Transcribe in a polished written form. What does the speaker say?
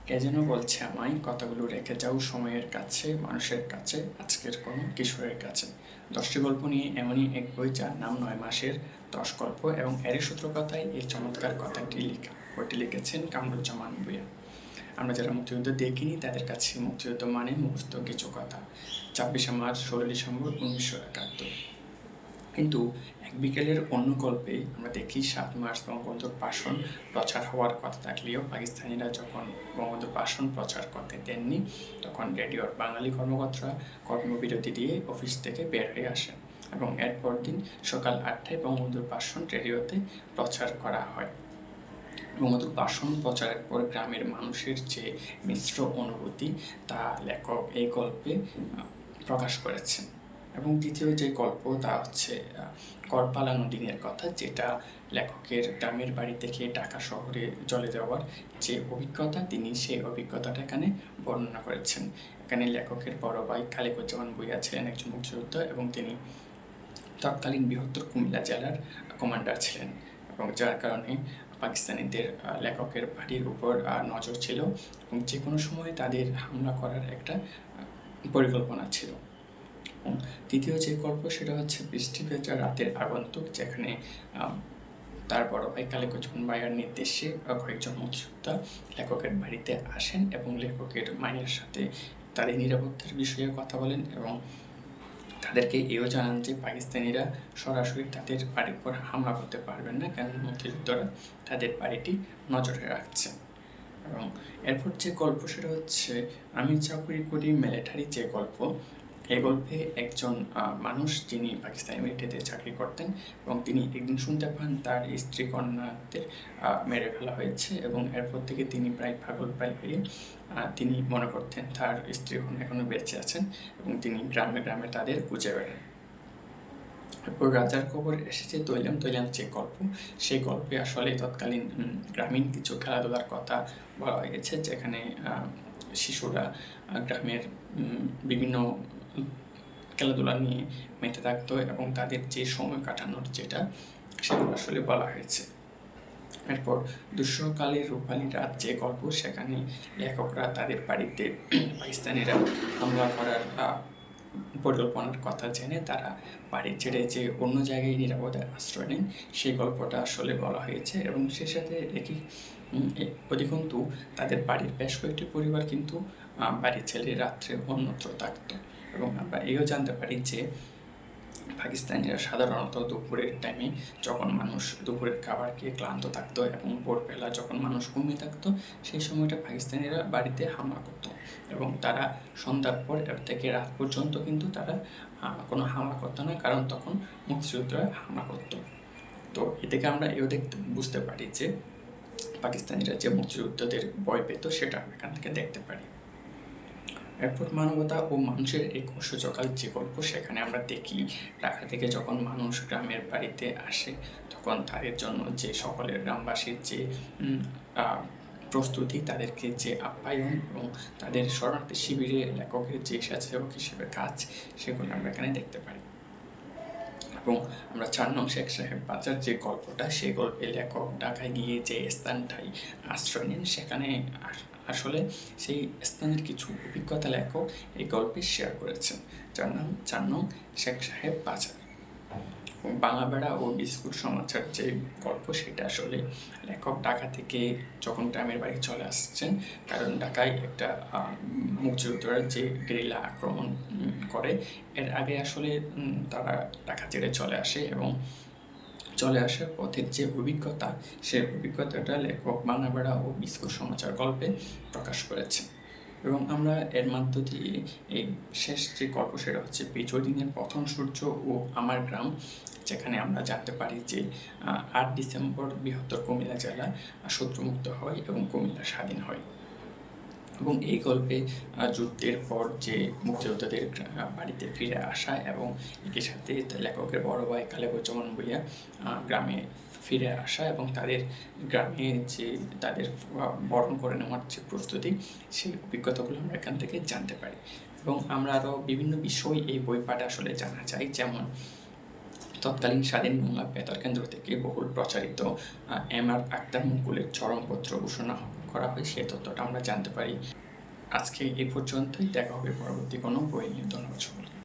কে যেন বলছে আমায়, কথাগুলো রেখে যাও সময়ের কাছে, মানুষের কাছে, আজকের কোনো কিশোরের কাছে। 10টি গল্প নিয়ে এমনই এক বই, যার নাম 9 মাসের 10 গল্প, এবং এরই সূত্রকথায় এই চমৎকার কথাটি লেখা। বইটি লিখেছেন কামরুজ্জামান ভূঁইয়া। আমরা যারা মুক্তিযুদ্ধ দেখিনি তাদের কাছে মুক্তিযুদ্ধ মানে মুখস্থ কিছু কথা। 26শে মার্চ, 16ই ডিসেম্বর 1971। কিন্তু এক বিকেলের অন্য গল্পে আমরা দেখি 7 মার্চ বঙ্গবন্ধুর ভাষণ প্রচার হওয়ার কথা থাকলেও পাকিস্তানিরা যখন বঙ্গবন্ধুর ভাষণ প্রচার করতে দেননি, তখন রেডিওর বাঙালি কর্মকর্তারা কর্মবিরতি দিয়ে অফিস থেকে বের হয়ে আসেন এবং এরপর দিন সকাল 8টায় বঙ্গবন্ধুর ভাষণ রেডিওতে প্রচার করা হয়। বঙ্গবন্ধুর ভাষণ প্রচারের পর গ্রামের মানুষের যে মিশ্র অনুভূতি, তা লেখক এই গল্পে প্রকাশ করেছেন। এবং দ্বিতীয় যে গল্প, তা হচ্ছে কর পালানো দিনের কথা, যেটা লেখকের গ্রামের বাড়ি থেকে ঢাকা শহরে চলে যাওয়ার যে অভিজ্ঞতা, তিনি সেই অভিজ্ঞতাটা এখানে বর্ণনা করেছেন। এখানে লেখকের বড় ভাই খালিকুজ্জামান ভূঁইয়া ছিলেন একজন মুক্তিযোদ্ধা, এবং তিনি তৎকালীন বৃহত্তর কুমিল্লা জেলার কমান্ডার ছিলেন, এবং যার কারণে পাকিস্তানিদের লেখকের বাড়ির উপর নজর ছিল এবং যে কোনো সময় তাদের হামলা করার একটা পরিকল্পনা ছিল। দ্বিতীয় যে গল্প, সেটা হচ্ছে বৃষ্টি ভেজা রাতের আগন্তুক, যেখানে তার বড় ভাই কালিকুজ্জামান ভাইয়ার নির্দেশে কয়েকজন মুক্তিযোদ্ধা লেখকের বাড়িতে আসেন এবং লেখকের মায়ের সাথে তাদের নিরাপত্তার বিষয়ে কথা বলেন এবং তাদেরকে এও জানান যে পাকিস্তানিরা সরাসরি তাদের বাড়ির উপর হামলা করতে পারবেন না, কারণ মুক্তিযোদ্ধারা তাদের বাড়িটি নজরে রাখছে। এবং এরপর যে গল্প, সেটা হচ্ছে আমি চাকরি করি মিলিটারি যে গল্প। এই গল্পে একজন মানুষ, যিনি পাকিস্তানি মিলিটারিতে চাকরি করতেন, এবং তিনি একদিন শুনতে পান তার স্ত্রী কন্যাদের মেরে ফেলা হয়েছে, এবং এরপর থেকে তিনি প্রায় পাগল প্রায় হয়ে তিনি মনে করতেন তার স্ত্রী এখনও বেঁচে আছেন, এবং তিনি গ্রামে গ্রামে তাদের খুঁজে বেড়ান। এরপর রাজার খবর এসেছে তৈলাম তৈলাম যে গল্প, সেই গল্পে আসলে তৎকালীন গ্রামীণ কিছু খেলাধুলার কথা বলা হয়েছে, যেখানে শিশুরা গ্রামের বিভিন্ন খেলাধুলা নিয়ে মেতে থাকতো এবং তাদের যে সময় কাটানোর যেটা, সেগুলো আসলে বলা হয়েছে। এরপর দুঃসহকালের রূপালী রাত যে গল্প, সেখানে লেখকরা তাদের বাড়িতে পাকিস্তানিরা হামলা করার পরিকল্পনার কথা জেনে তারা বাড়ি ছেড়ে যে অন্য জায়গায় নিরাপদে আশ্রয় নেন, সেই গল্পটা আসলে বলা হয়েছে। এবং সে সাথে একই অধিকন্তু তাদের বাড়ির বেশ কয়েকটি পরিবার কিন্তু বাড়ি ছেড়ে রাত্রে অন্যত্র থাকত। এবং আমরা এও জানতে পারি যে পাকিস্তানিরা সাধারণত দুপুরের টাইমে, যখন মানুষ দুপুরের খাবার খেয়ে ক্লান্ত থাকতো এবং ভোরবেলা যখন মানুষ ঘুমিয়ে থাকতো, সেই সময়টা পাকিস্তানিরা বাড়িতে হামলা করতো, এবং তারা সন্ধ্যার পর থেকে রাত পর্যন্ত কিন্তু তারা কোনো হামলা করতো না, কারণ তখন মুক্তিযোদ্ধারা হামলা করতো। তো এ থেকে আমরা এও বুঝতে পারি যে পাকিস্তানিরা যে মুক্তিযোদ্ধাদের ভয় পেত, সেটা এখান থেকে দেখতে পারি। এরপর মানবতা ও মানুষের এক অসহ্যকাল যে গল্প, সেখানে আমরা দেখি ঢাকা থেকে যখন মানুষ গ্রামের বাড়িতে আসে, তখন তাদের জন্য যে সকলের গ্রামবাসীর যে প্রস্তুতি, তাদেরকে যে আপ্যায়ন এবং তাদের শরণার্থী শিবিরে লেখকের যে স্বেচ্ছাসেবক হিসেবে কাজ, সেগুলো আমরা এখানে দেখতে পারি। এবং আমরা 4 নং শেখ সাহেব বাজার যে গল্পটা, সেই গল্পে লেখক ঢাকায় গিয়ে যে স্থানটায় আশ্রয় নেন, সেখানে আসলে সেই স্থানের কিছু অভিজ্ঞতা লেখক এই গল্পে শেয়ার করেছেন, যার নাম 4 নং শেখ সাহেব বাজার। বাংলা বেড়া ও বিস্কুট সমাচার যে গল্প, সেটা আসলে লেখক ঢাকা থেকে যখন গ্রামের বাড়ি চলে আসছেন, কারণ ঢাকায় একটা মুক্তিযোদ্ধারা যে গেরিলা আক্রমণ করে, এর আগে আসলে তারা ঢাকা ছেড়ে চলে আসে, এবং চলে আসার পথের যে অভিজ্ঞতা, সেই অভিজ্ঞতাটা লেখক বাংলা বেড়া ও বিস্কুট সমাচার গল্পে প্রকাশ করেছে। এবং আমরা এর মধ্য দিয়ে এই শেষ যে গল্প, সেটা হচ্ছে বিজয় দিনের প্রথম সূর্য ও আমার গ্রাম, যেখানে আমরা জানতে পারি যে 8 ডিসেম্বর বৃহত্তর কুমিল্লা জেলা শত্রুমুক্ত হয় এবং কুমিল্লা স্বাধীন হয়। এবং এই গল্পে যুদ্ধের পর যে মুক্তিযোদ্ধাদের বাড়িতে ফিরে আসা, এবং একই সাথে লেখকের বড় ভাই কালিকুজ্জামান ভূঁইয়া গ্রামে ফিরে আসা, এবং তাদের গ্রামে যে তাদের বরণ করে নেওয়ার যে প্রস্তুতি, সেই অভিজ্ঞতাগুলো আমরা এখান থেকে জানতে পারি। এবং আমরা আরও বিভিন্ন বিষয় এই বই পাঠে আসলে জানা যায়, যেমন তৎকালীন স্বাধীন বাংলা বেতার কেন্দ্র থেকে বহুল প্রচারিত এম আর আক্তার মুকুলের চরমপত্র ঘোষণা করা হয় সেই তথ্যটা আমরা জানতে পারি। আজকে এই পর্যন্তই, দেখা হবে পরবর্তী কোনো বই নিয়ে। ধন্যবাদ সকলকে।